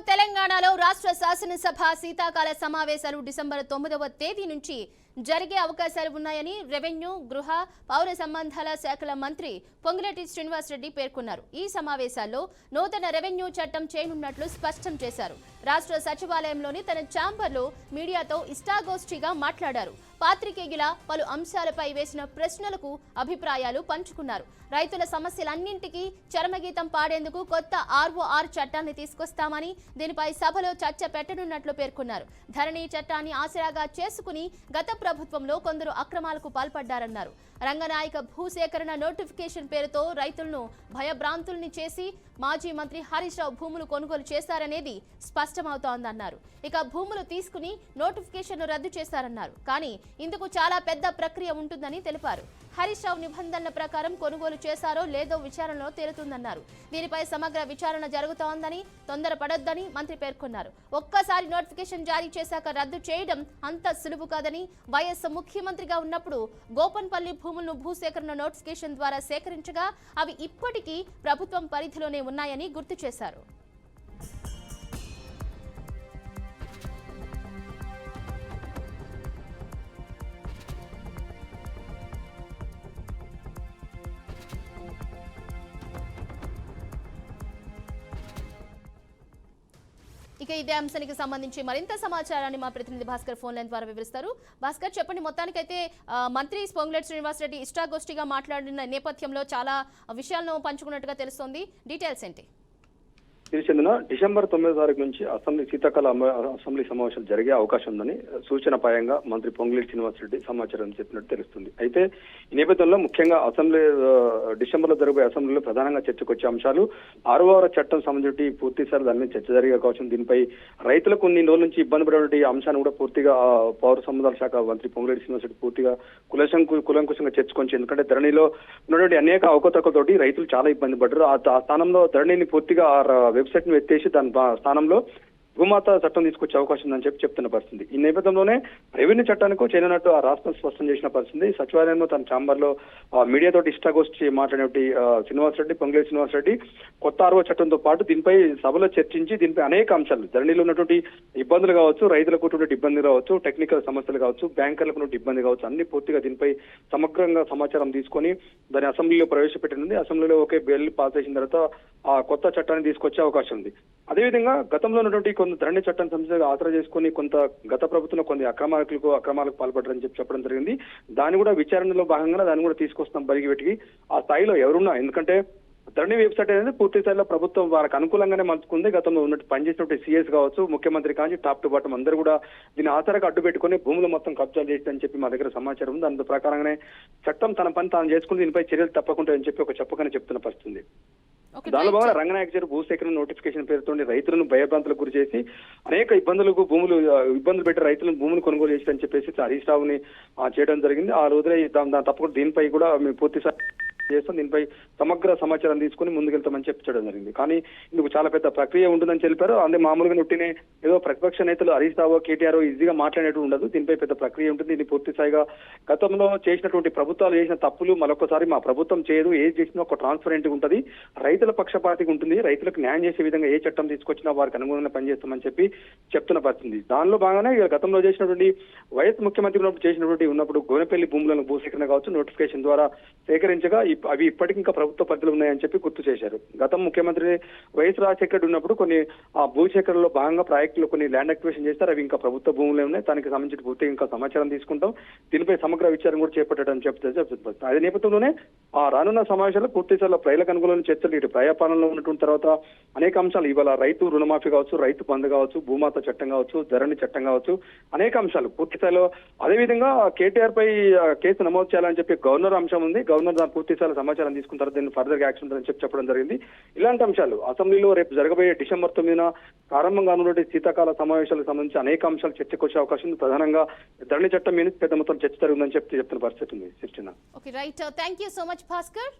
తెలంగాణలో రాష్ట్ర శాసనసభ శీతాకాల సమావేశాలు డిసెంబర్ 9వ తేదీ నుంచి జరిగే అవకాశాలు ఉన్నాయని రెవెన్యూ, గృహ, పౌర సంబంధాల శాఖల మంత్రి పొంగిరెడ్డి శ్రీనివాసరెడ్డి పేర్కొన్నారు. ఈ సమావేశాల్లో నూతన రెవెన్యూ చట్టం చేయనున్నట్లు స్పష్టం చేశారు. రాష్ట్ర సచివాలయంలోని తన ఛాంబర్లో మీడియాతో ఇష్టాగోష్ఠిగా మాట్లాడారు. పాత్రికేయుల పలు అంశాలపై వేసిన ప్రశ్నలకు అభిప్రాయాలు పంచుకున్నారు. రైతుల సమస్యలన్నింటికీ చరమగీతం పాడేందుకు కొత్త ఆర్ఓఆర్ చట్టాన్ని తీసుకొస్తామని, దీనిపై సభలో చర్చ పెట్టనున్నట్లు పేర్కొన్నారు. ధరణి చట్టాన్ని ఆసరాగా చేసుకుని గత ప్రభుత్వంలో కొందరు అక్రమాలకు పాల్పడ్డారన్నారు. రంగనాయక భూసేకరణ నోటిఫికేషన్ పేరుతో రైతులను భయభ్రాంతుల్ని చేసి మాజీ మంత్రి హరీష్ రావు భూములు కొనుగోలు చేశారనేది స్పష్టమవుతోందన్నారు. ఇక భూములు తీసుకుని నోటిఫికేషన్ రద్దు చేశారన్నారు. కానీ ఇందుకు చాలా పెద్ద ప్రక్రియ ఉంటుందని తెలిపారు. హరీష్ రావు నిబంధనల ప్రకారం కొనుగోలు చేశారో లేదో విచారణలో తేలుతుందన్నారు. దీనిపై సమగ్ర విచారణ జరుగుతోందని, తొందరపడొద్దని మంత్రి పేర్కొన్నారు. ఒక్కసారి నోటిఫికేషన్ జారీ చేశాక రద్దు చేయడం అంత సులువు కాదని, వైఎస్ ముఖ్యమంత్రిగా ఉన్నప్పుడు గోపన్పల్లి భూములను భూసేకరణ నోటిఫికేషన్ ద్వారా సేకరించగా అవి ఇప్పటికీ ప్రభుత్వం పరిధిలోనే ఉన్నాయని గుర్తు చేశారు. ఇక ఇదే అంశానికి సంబంధించి మరింత సమాచారాన్ని మా ప్రతినిధి భాస్కర్ ఫోన్ లైన్ ద్వారా వివరిస్తారు. భాస్కర్, చెప్పండి. మొత్తానికైతే మంత్రి పొంగిరెడ్డి శ్రీనివాసరెడ్డి ఇష్టాగోష్ఠిగా మాట్లాడిన నేపథ్యంలో చాలా విషయాలను పంచుకున్నట్టుగా తెలుస్తోంది. డీటెయిల్స్ ఏంటి? చెందిన డిసెంబర్ 9వ తారీఖు నుంచి శీతాకాల అసెంబ్లీ సమావేశాలు జరిగే అవకాశం ఉందని సూచనపాయంగా మంత్రి పొంగిరెడ్డి శ్రీనివాసరెడ్డి సమాచారం చెప్పినట్టు తెలుస్తుంది. అయితే ఈ నేపథ్యంలో ముఖ్యంగా డిసెంబర్లో జరగబోయే అసెంబ్లీలో ప్రధానంగా చర్చకొచ్చే అంశాలు ఆర్ఓఆర్ చట్టం సంబంధించి పూర్తిసారి దాని మీద చర్చ జరిగే అవకాశం, దీనిపై రైతులకు కొన్ని రోజుల నుంచి ఇబ్బంది పడే అంశాన్ని కూడా పూర్తిగా పౌర సంబంధాల శాఖ మంత్రి పొంగిరెడ్డి శ్రీనివాసరెడ్డి పూర్తిగా కులంకుశంగా చర్చకొంచి, ఎందుకంటే ధరణిలో ఉన్నటువంటి అనేక అవకతవకలతోటి రైతులు చాలా ఇబ్బంది పడ్డారు. ఆ స్థానంలో ధరణిని పూర్తిగా వెబ్సైట్ ను ఎత్తేసి దాని స్థానంలో భూమాత చట్టం తీసుకొచ్చే అవకాశం ఉందని చెప్తున్న పరిస్థితి. ఈ నేపథ్యంలోనే రెవెన్యూ చట్టానికి చేయనున్నట్టు ఆ రాష్ట్రం స్పష్టం చేసిన పరిస్థితి. సచివాలయంలో తన ఛాంబర్లో మీడియాతో ఇష్టాగోష్ఠి మాట్లాడినటువంటి పొంగిరెడ్డి శ్రీనివాసరెడ్డి కొత్త ఆర్ఓ చట్టంతో పాటు దీనిపై సభలో చర్చించి దీనిపై అనేక అంశాలు, ధరణిలో ఉన్నటువంటి ఇబ్బందులు కావచ్చు, రైతులకు ఉన్నటువంటి ఇబ్బందులు కావచ్చు, టెక్నికల్ సమస్యలు కావచ్చు, బ్యాంకర్లకు ఉన్నటువంటి ఇబ్బంది కావచ్చు, అన్ని పూర్తిగా దీనిపై సమగ్రంగా సమాచారం తీసుకొని దాన్ని అసెంబ్లీలో ప్రవేశపెట్టనుంది. అసెంబ్లీలో ఒకే బిల్ పాస్ చేసిన తర్వాత ఆ కొత్త చట్టాన్ని తీసుకొచ్చే అవకాశం ఉంది. అదేవిధంగా గతంలో ఉన్నటువంటి కొంత ధరణి చట్టం సంస్థగా ఆసరా చేసుకుని కొంత గత ప్రభుత్వంలో కొన్ని అక్రమాలకు పాల్పడ్డారని చెప్పడం జరిగింది. దాన్ని కూడా విచారణలో భాగంగా దాన్ని కూడా తీసుకొస్తాం బలిగి పెట్టి ఆ స్థాయిలో ఎవరున్నా, ఎందుకంటే ధరణి వెబ్సైట్ అనేది పూర్తి స్థాయిలో ప్రభుత్వం వారికి అనుకూలంగానే మంచుకుంది. గతంలో ఉన్నట్టు పనిచేసినటువంటి సీఎస్ కావచ్చు, ముఖ్యమంత్రి కానీ టాప్ టు బాటం అందరూ కూడా దీన్ని ఆసరాగా అడ్డు పెట్టుకుని భూములు మొత్తం కబ్జాలు చేసిందని చెప్పి మా దగ్గర సమాచారం ఉంది. దాని ప్రకారంగానే చట్టం తన పని తాను చేసుకుని దీనిపై చర్యలు తప్పకుండా అని చెప్పి ఒక చెప్పకనే చెప్తున్న పరిస్థితి. దానిలో భాగంగా రంగనాయక భూసేకరణ నోటిఫికేషన్ పేరుతో రైతులను భయభ్రాంతులకు గురి చేసి అనేక ఇబ్బందులు పెట్టి రైతులను భూములు కొనుగోలు చేశారని చెప్పేసి హరీష్ రావుని చేయడం జరిగింది. ఆ రోజునే తప్పకుండా దీనిపై కూడా మేము పూర్తిసారి చేస్తాం, దీనిపై సమగ్ర సమాచారం తీసుకుని ముందుకెళ్తామని చెప్పడం జరిగింది. కానీ ఇందుకు చాలా పెద్ద ప్రక్రియ ఉంటుందని తెలిపారు. అందుకే మామూలుగా నొట్టినే ఏదో ప్రతిపక్ష నేతలు హరీష్ రావు, కేటీఆర్ ఈజీగా మాట్లాడేట్టు ఉండదు. దీనిపై పెద్ద ప్రక్రియ ఉంటుంది. ఇది పూర్తి స్థాయిగా గతంలో చేసినటువంటి ప్రభుత్వాలు చేసిన తప్పులు మరొకసారి మా ప్రభుత్వం చేయదు, ఏది చేసినా ఒక ట్రాన్స్పరెంట్ ఉంటుంది, రైతుల పక్షపాతిగా ఉంటుంది, రైతులకు న్యాయం చేసే విధంగా ఏ చట్టం తీసుకొచ్చినా వారికి అనుగుణంగా పనిచేస్తామని చెప్పి చెప్తున్న పరిస్థితి. దానిలో భాగంగానే గతంలో చేసినటువంటి వైఎస్ ముఖ్యమంత్రి ఉన్నప్పుడు గోనెపల్లి భూములను భూసేకరణ కావచ్చు నోటిఫికేషన్ ద్వారా సేకరించగా అవి ఇప్పటికీ ఇంకా ప్రభుత్వ పరిధిలో ఉన్నాయని చెప్పి గుర్తు చేశారు. గతం ముఖ్యమంత్రి వైఎస్ రాజశేఖర్ ఉన్నప్పుడు కొన్ని ఆ భూసేకరణలో భాగంగా ప్రాజెక్టులు కొన్ని ల్యాండ్ యాక్టివేషన్ చేస్తారు, అవి ఇంకా ప్రభుత్వ భూములే ఉన్నాయి. దానికి సంబంధించి పూర్తిగా ఇంకా సమాచారం తీసుకుంటాం, దీనిపై సమగ్ర విచారం కూడా చేపట్టడం చెప్తుంది. అదే నేపథ్యంలోనే ఆ రానున్న సమావేశాల్లో పూర్తి స్థాయిలో ప్రజలకు అనుకూలమైన చర్చలు, ఇటు ప్రజాపాలనలో ఉన్నటువంటి తర్వాత అనేక అంశాలు, ఇవాళ రైతు రుణమాఫీ కావచ్చు, రైతు బంధు కావచ్చు, భూమాత చట్టం కావచ్చు, ధరణి చట్టం కావచ్చు, అనేక అంశాలు పూర్తి స్థాయిలో. అదేవిధంగా కేటీఆర్ పై కేసు నమోదు చేయాలని చెప్పి గవర్నర్ అంశం ఉంది. గవర్నర్ దాని పూర్తి స్థాయిలో సమాచారం తీసుకున్న తర్వాత దీన్ని ఫర్దర్ యాక్షన్ ఉంటుందని చెప్పడం జరిగింది. ఇలాంటి అంశాలు అసెంబ్లీలో రేపు జరగబోయే డిసెంబర్ 9న ప్రారంభంగా ఉన్నటువంటి శీతాకాల సమావేశాలకు సంబంధించి అనేక అంశాలు చర్చకు వచ్చే అవకాశం ఉంది. ప్రధానంగా ధరణి చట్టం మీద పెద్ద మొత్తం చర్చ జరుగుతుందని చెప్తున్న పరిస్థితి ఉంది. Okay, right. Thank you so much Bhaskar.